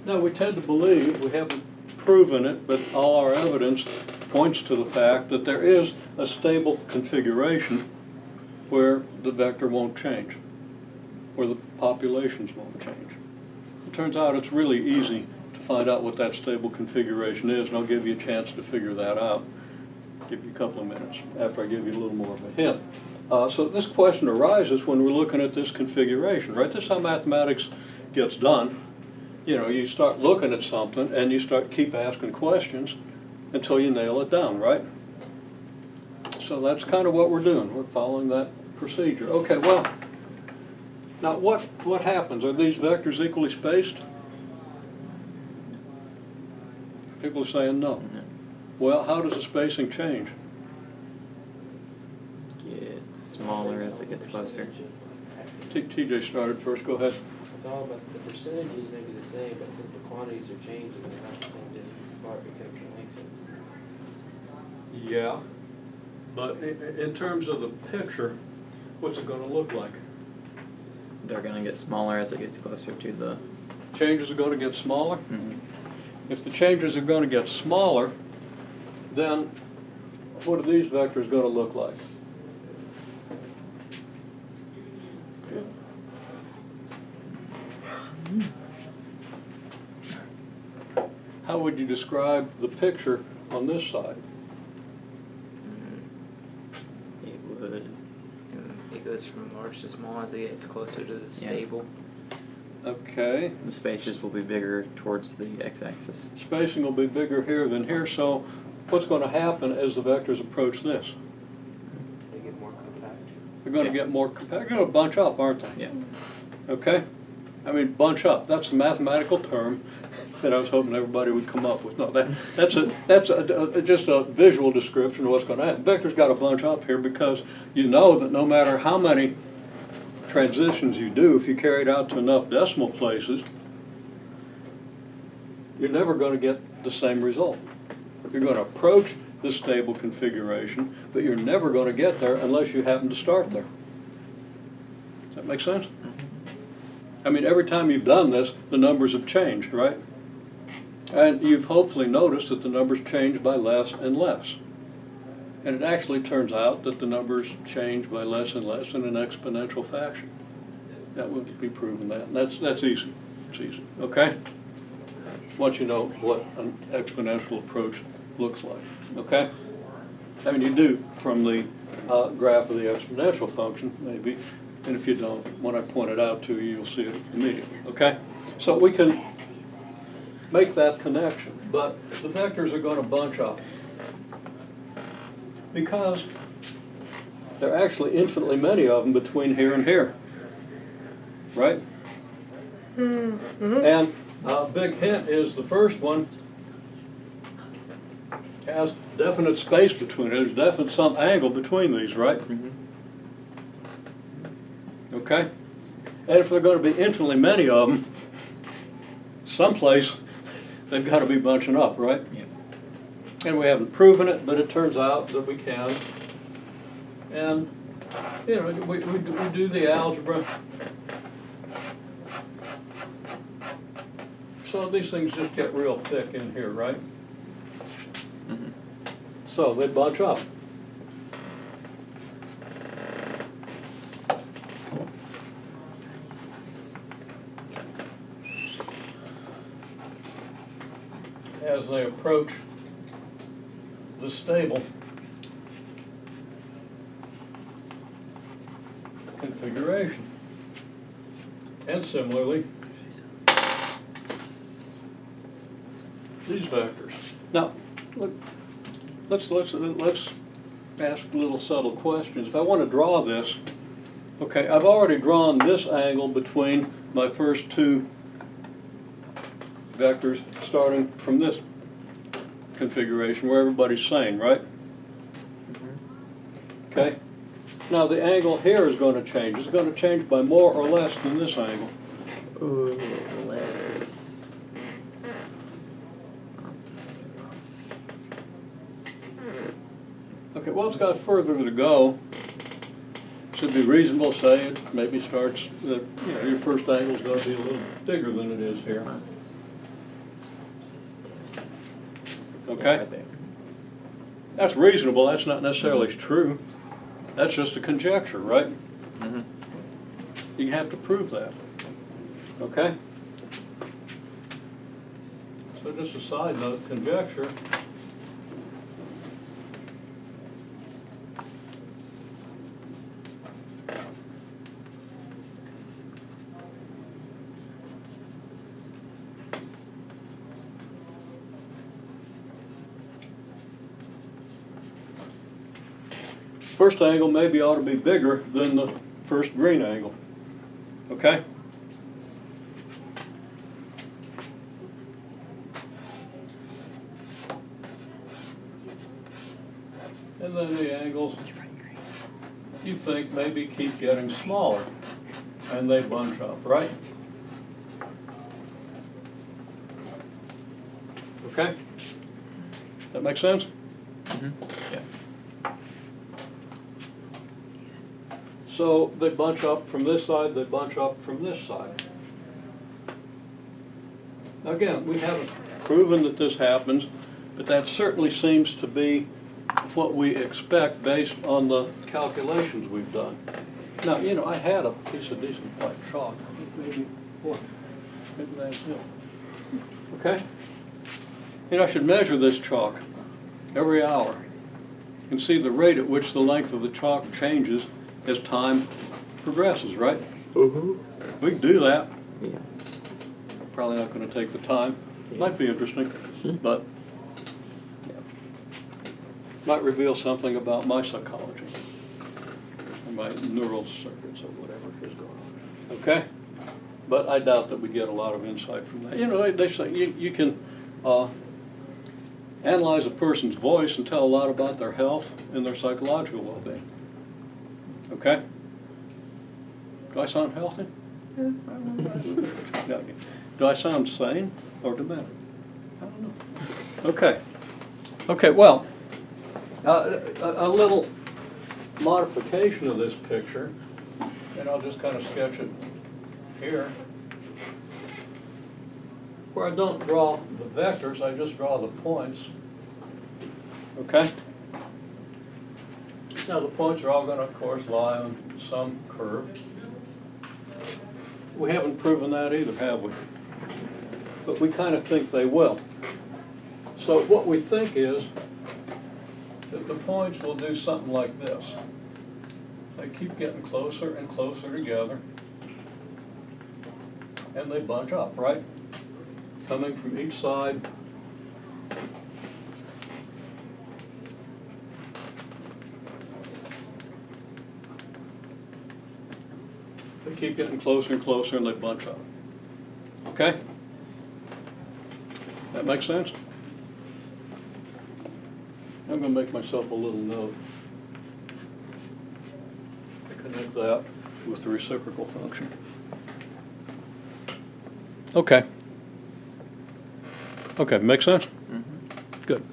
Now, we tend to believe, we haven't proven it, but all our evidence points to the fact that there is a stable configuration where the vector won't change, where the populations won't change. It turns out it's really easy to find out what that stable configuration is, and I'll give you a chance to figure that out. Give you a couple of minutes after I give you a little more of a hint. So this question arises when we're looking at this configuration, right? This is how mathematics gets done. You know, you start looking at something and you keep asking questions until you nail it down, right? So that's kind of what we're doing. We're following that procedure. Okay, well, now what happens? Are these vectors equally spaced? People are saying no. Well, how does the spacing change? Gets smaller as it gets closer. TJ started first. Go ahead. It's all about the percentages may be the same, but since the quantities are changing, they're not the same distance apart because the lengths are. Yeah, but in terms of the picture, what's it going to look like? They're going to get smaller as it gets closer to the... Changes are going to get smaller? Mm-hmm. If the changes are going to get smaller, then what are these vectors going to look like? How would you describe the picture on this side? It goes from large to small as it gets closer to the stable. Okay. The spaces will be bigger towards the x-axis. Spacing will be bigger here than here, so what's going to happen as the vectors approach this? They get more compact. They're going to get more compact. They're going to bunch up, aren't they? Yeah. Okay? I mean, bunch up. That's the mathematical term that I was hoping everybody would come up with. No, that's just a visual description of what's going to happen. Vectors got to bunch up here because you know that no matter how many transitions you do, if you carry it out to enough decimal places, you're never going to get the same result. You're going to approach the stable configuration, but you're never going to get there unless you happen to start there. Does that make sense? I mean, every time you've done this, the numbers have changed, right? And you've hopefully noticed that the numbers change by less and less. And it actually turns out that the numbers change by less and less in an exponential fashion. That would be proven that. And that's easy. It's easy. Okay? Once you know what an exponential approach looks like. Okay? I mean, you do from the graph of the exponential function, maybe. And if you don't, when I point it out to you, you'll see it immediately. Okay? So we can make that connection. But the vectors are going to bunch up, because there are actually infinitely many of them between here and here, right? Mm-hmm. And a big hint is the first one has definite space between it. There's definite some angle between these, right? Mm-hmm. Okay? And if there are going to be infinitely many of them, someplace they've got to be bunching up, right? Yeah. And we haven't proven it, but it turns out that we can. And, you know, we do the algebra. So these things just get real thick in here, right? Mm-hmm. So they bunch up. As they approach the stable configuration. And similarly, these vectors. Now, look, let's ask little subtle questions. If I want to draw this, okay, I've already drawn this angle between my first two vectors starting from this configuration where everybody's sane, right? Mm-hmm. Okay? Now the angle here is going to change. It's going to change by more or less than this angle. Less. Okay, well, it's got further to go. Should be reasonable to say it maybe starts, your first angle is going to be a little bigger than it is here. Okay? Right there. That's reasonable, that's not necessarily true. That's just a conjecture, right? Mm-hmm. You have to prove that, okay? So just a side note, conjecture. First angle maybe ought to be bigger than the first green angle, okay? And then the angles, you think maybe keep getting smaller, and they bunch up, right? Okay? That make sense? Yeah. So they bunch up from this side, they bunch up from this side. Again, we haven't proven that this happens, but that certainly seems to be what we expect based on the calculations we've done. Now, you know, I had a piece of decent white chalk, maybe that's it. Okay? You know, I should measure this chalk every hour and see the rate at which the length of the chalk changes as time progresses, right? Mm-hmm. We can do that. Yeah. Probably not going to take the time. Might be interesting, but yeah. Might reveal something about my psychology or my neural circuits or whatever is going on. Okay? But I doubt that we get a lot of insight from that. You know, they say you can analyze a person's voice and tell a lot about their health and their psychological well-being. Okay? Do I sound healthy? Yeah. Do I sound sane or demented? I don't know. Okay. Okay, well, a little modification of this picture, and I'll just kind of sketch it here, where I don't draw the vectors, I just draw the points. Okay? Now the points are all going to, of course, lie on some curve. We haven't proven that either, have we? But we kind of think they will. So what we think is that the points will do something like this. They keep getting closer and closer together, and they bunch up, right? Coming from each side. They keep getting closer and closer, and they bunch up. Okay? That makes sense? I'm going to make myself a little note to connect that with the reciprocal function. Okay. Okay, makes sense? Mm-hmm. Good.